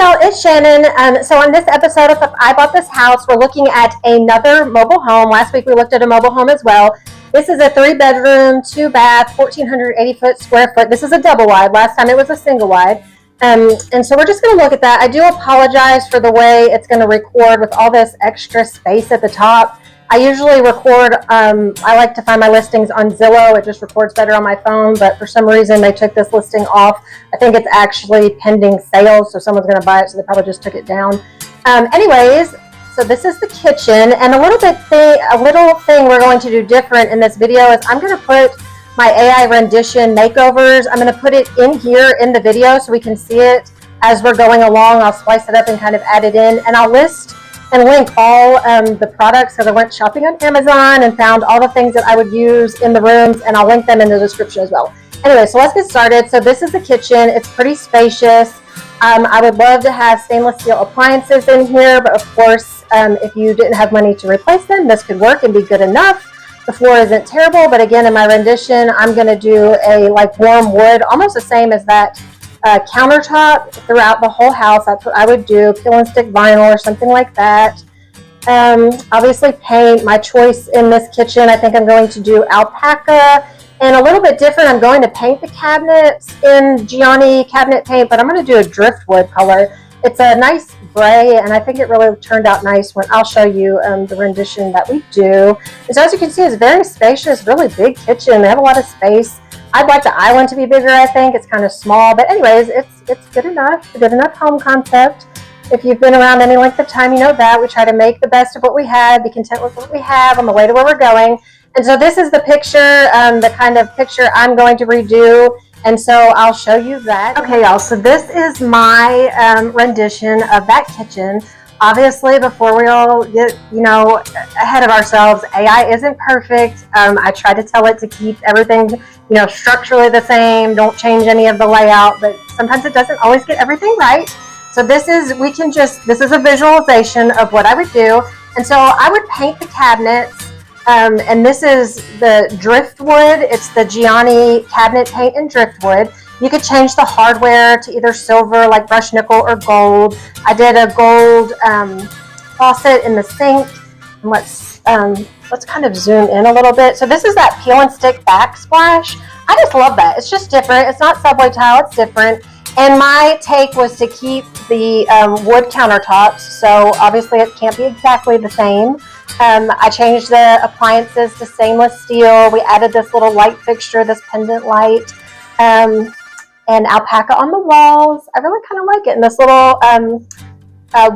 y'all, it's Shannon. So on this episode of I Bought This House, we're looking at another mobile home. Last week we looked at a mobile home as well. This is a 3-bedroom, 2-bath, 1,480 square foot. This is a double wide. Last time it was a single wide. And so we're just going to look at that. I do apologize for the way it's going to record with all this extra space at the top. I usually record, I like to find my listings on Zillow. It just records better on my phone, but for some reason they took this listing off. I think it's actually pending sales, so someone's going to buy it, so they probably just took it down. Anyways, so this is the kitchen, and a little thing we're going to do different in this video is I'm going to put my AI rendition makeovers. I'm going to put it in here in the video so we can see it as we're going along. I'll splice it up and kind of add it in, and I'll list and link all the products because I went shopping on Amazon and found all the things that I would use in the rooms, and I'll link them in the description as well. Anyway, so let's get started. So this is the kitchen. It's pretty spacious. I would love to have stainless steel appliances in here, but of course, if you didn't have money to replace them, this could work and be good enough. The floor isn't terrible, but again, in my rendition, I'm going to do a like warm wood, almost the same as that countertop throughout the whole house. That's what I would do, peel and stick vinyl or something like that. Obviously paint, my choice in this kitchen, I think I'm going to do Alpaca, and a little bit different, I'm going to paint the cabinets in Gianni cabinet paint, but I'm going to do a driftwood color. It's a nice gray, and I think it really turned out nice when I'll show you the rendition that we do. And so as you can see, it's very spacious, really big kitchen. They have a lot of space. I'd like the island to be bigger, I think. It's kind of small, but anyways, it's good enough. A good enough home concept. If you've been around any length of time, you know that. We try to make the best of what we have, be content with what we have on the way to where we're going. And so this is the picture, the kind of picture I'm going to redo. And so I'll show you that. Okay, y'all, so this is my rendition of that kitchen. Obviously, before we all get, ahead of ourselves, AI isn't perfect. I try to tell it to keep everything, structurally the same. Don't change any of the layout, but sometimes it doesn't always get everything right. So this is a visualization of what I would do. And so I would paint the cabinets. And this is the driftwood. It's the Gianni cabinet paint in driftwood. You could change the hardware to either silver, like brushed nickel, or gold. I did a gold faucet in the sink. And let's kind of zoom in a little bit. So this is that peel and stick backsplash. I just love that. It's just different. It's not subway tile. It's different. And my take was to keep the wood countertops. So obviously it can't be exactly the same. I changed the appliances to stainless steel. We added this little light fixture, this pendant light, and Alpaca on the walls. I really kind of like it. And this little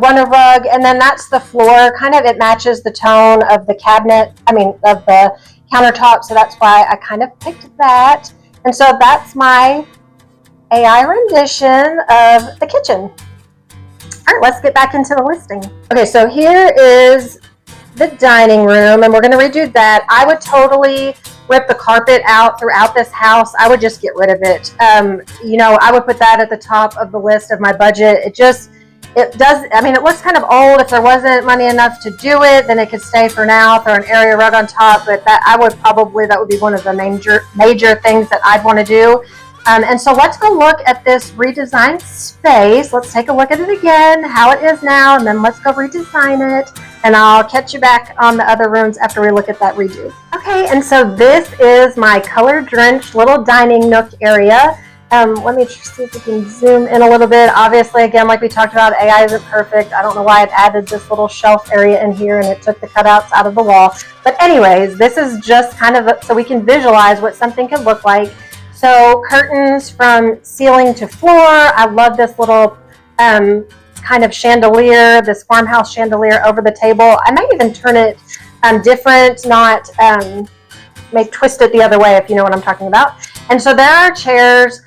runner rug, and then that's the floor. Kind of it matches the tone of the cabinet, of the countertop, so that's why I kind of picked that. And so that's my AI rendition of the kitchen. All right, let's get back into the listing. Okay, so here is the dining room, and we're going to redo that. I would totally rip the carpet out throughout this house. I would just get rid of it. I would put that at the top of the list of my budget. It looks kind of old. If there wasn't money enough to do it, then it could stay for now, throw an area rug on top, but that would be one of the major things that I'd want to do. And so let's go look at this redesigned space. Let's take a look at it again, how it is now, and then let's go redesign it. And I'll catch you back on the other rooms after we look at that redo. Okay, and so this is my color-drenched little dining nook area. Let me see if we can zoom in a little bit. Obviously, again, like we talked about, AI isn't perfect. I don't know why it added this little shelf area in here and it took the cutouts out of the wall. But anyways, this is just kind of so we can visualize what something could look like. So curtains from ceiling to floor. I love this little kind of chandelier, this farmhouse chandelier over the table. I might even turn it different, not twist it the other way, if you know what I'm talking about. And so there are chairs.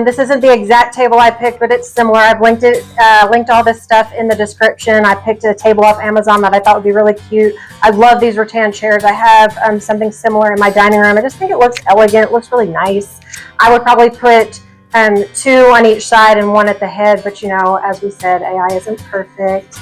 This isn't the exact table I picked, but it's similar. I've linked all this stuff in the description. I picked a table off Amazon that I thought would be really cute. I love these rattan chairs. I have something similar in my dining room. I just think it looks elegant. It looks really nice. I would probably put 2 on each side and 1 at the head, but as we said, AI isn't perfect.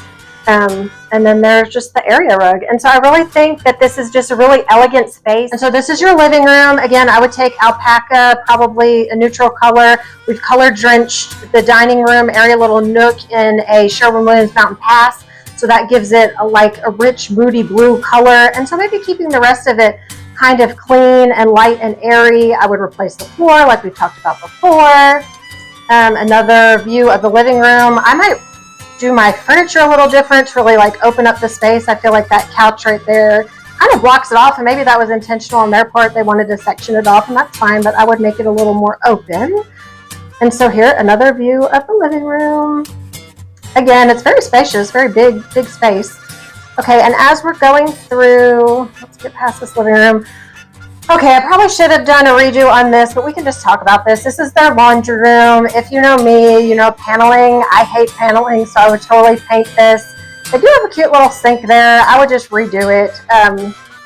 And then there's just the area rug. And so I really think that this is just a really elegant space. And so this is your living room. Again, I would take Alpaca, probably a neutral color. We've color drenched the dining room area, little nook in a Sherwin Mountain Pass. So that gives it a rich, moody blue color. And so maybe keeping the rest of it kind of clean and light and airy. I would replace the floor like we've talked about before. Another view of the living room. I might do my furniture a little different to really open up the space. I feel like that couch right there kind of blocks it off, and maybe that was intentional on their part. They wanted to section it off, and that's fine, but I would make it a little more open. And so here, another view of the living room. Again, it's very spacious, very big space. Okay, and as we're going through, let's get past this living room. Okay, I probably should have done a redo on this, but we can just talk about this. This is their laundry room. If you know me, you know paneling. I hate paneling, so I would totally paint this. They do have a cute little sink there. I would just redo it.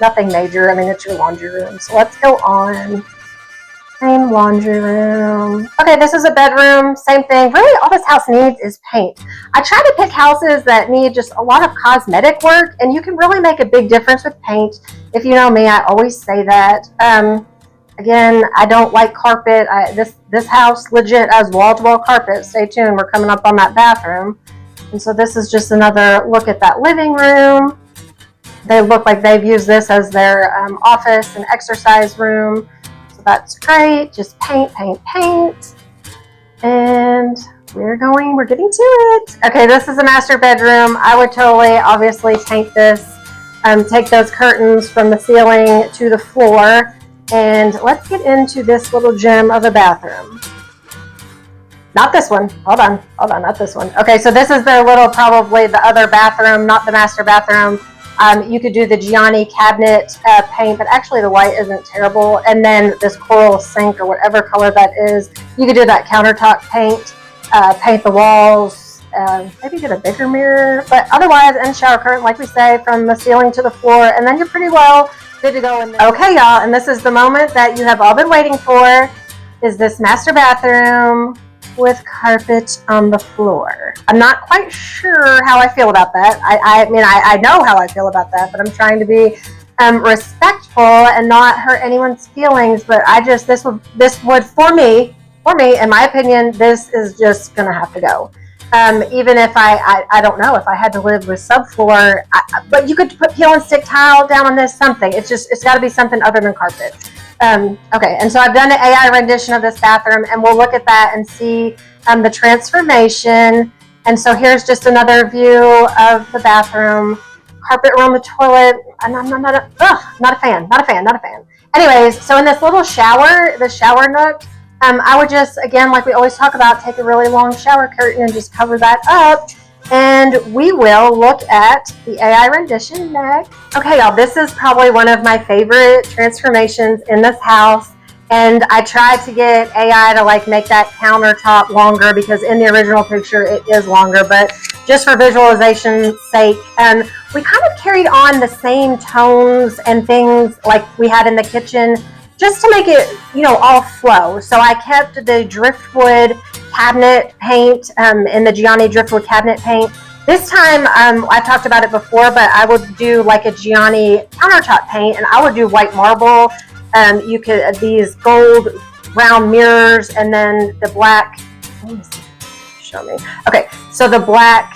Nothing major. I mean, it's your laundry room. So let's go on. Same laundry room. Okay, this is a bedroom. Same thing. Really, all this house needs is paint. I try to pick houses that need just a lot of cosmetic work, and you can really make a big difference with paint. If you know me, I always say that. Again, I don't like carpet. This house legit has wall-to-wall carpet. Stay tuned. We're coming up on that bathroom. And so this is just another look at that living room. They look like they've used this as their office and exercise room. That's great. Just paint. And we're getting to it. Okay, this is a master bedroom. I would totally, obviously, paint this. Take those curtains from the ceiling to the floor. And let's get into this little gem of a bathroom. Not this one. Hold on, not this one. Okay, so this is their little, probably the other bathroom, not the master bathroom. You could do the Gianni cabinet paint, but actually the white isn't terrible. And then this coral sink or whatever color that is, you could do that countertop paint, paint the walls, maybe get a bigger mirror. But otherwise, and shower curtain, like we say, from the ceiling to the floor, and then you're pretty well good to go in there. Okay, y'all, and this is the moment that you have all been waiting for, is this master bathroom with carpet on the floor. I'm not quite sure how I feel about that. I mean, I know how I feel about that, but I'm trying to be respectful and not hurt anyone's feelings. But this would for me, in my opinion, this is just gonna have to go. Even if I don't know if I had to live with subfloor, but you could put peel and stick tile down on this, something. It's got to be something other than carpet. Okay, and so I've done an AI rendition of this bathroom, and we'll look at that and see the transformation. And so here's just another view of the bathroom. Carpet around the toilet. I'm not a fan. Anyways, so in this little shower, the shower nook, I would just, again, like we always talk about, take a really long shower curtain and just cover that up. And we will look at the AI rendition next. Okay, y'all, this is probably one of my favorite transformations in this house. And I tried to get AI to make that countertop longer, because in the original picture it is longer, but just for visualization's sake. And we kind of carried on the same tones and things like we had in the kitchen, just to make it, all flow. So I kept the driftwood cabinet paint in the Gianni driftwood cabinet paint. This time, I talked about it before, but I would do a Gianni countertop paint, and I would do white marble. You could these gold round mirrors, and then the black. Let me see. Show me. Okay, so the black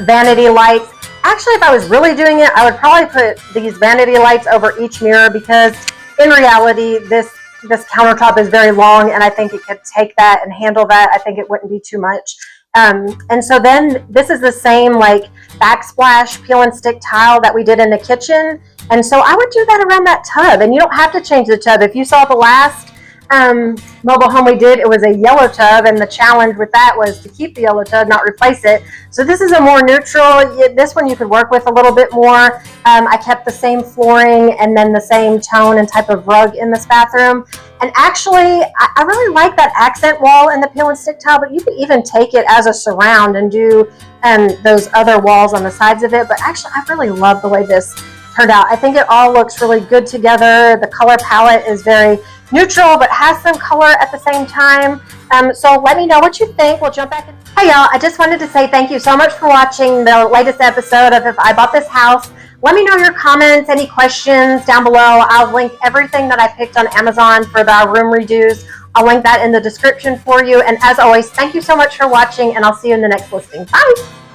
vanity lights. Actually, if I was really doing it, I would probably put these vanity lights over each mirror, because in reality, this countertop is very long, and I think it could take that and handle that. I think it wouldn't be too much. And so then this is the same backsplash peel and stick tile that we did in the kitchen. And so I would do that around that tub, and you don't have to change the tub. If you saw the last mobile home we did, it was a yellow tub, and the challenge with that was to keep the yellow tub, not replace it. So this is a more neutral. This one you could work with a little bit more. I kept the same flooring and then the same tone and type of rug in this bathroom. And actually, I really like that accent wall in the peel and stick tile, but you could even take it as a surround and do those other walls on the sides of it. But actually, I really love the way this turned out. I think it all looks really good together. The color palette is very neutral, but has some color at the same time. So let me know what you think. We'll jump back in. Hey y'all, I just wanted to say thank you so much for watching the latest episode of If I Bought This House. Let me know your comments, any questions down below. I'll link everything that I picked on Amazon for the room redos. I'll link that in the description for you. And as always, thank you so much for watching, and I'll see you in the next listing. Bye!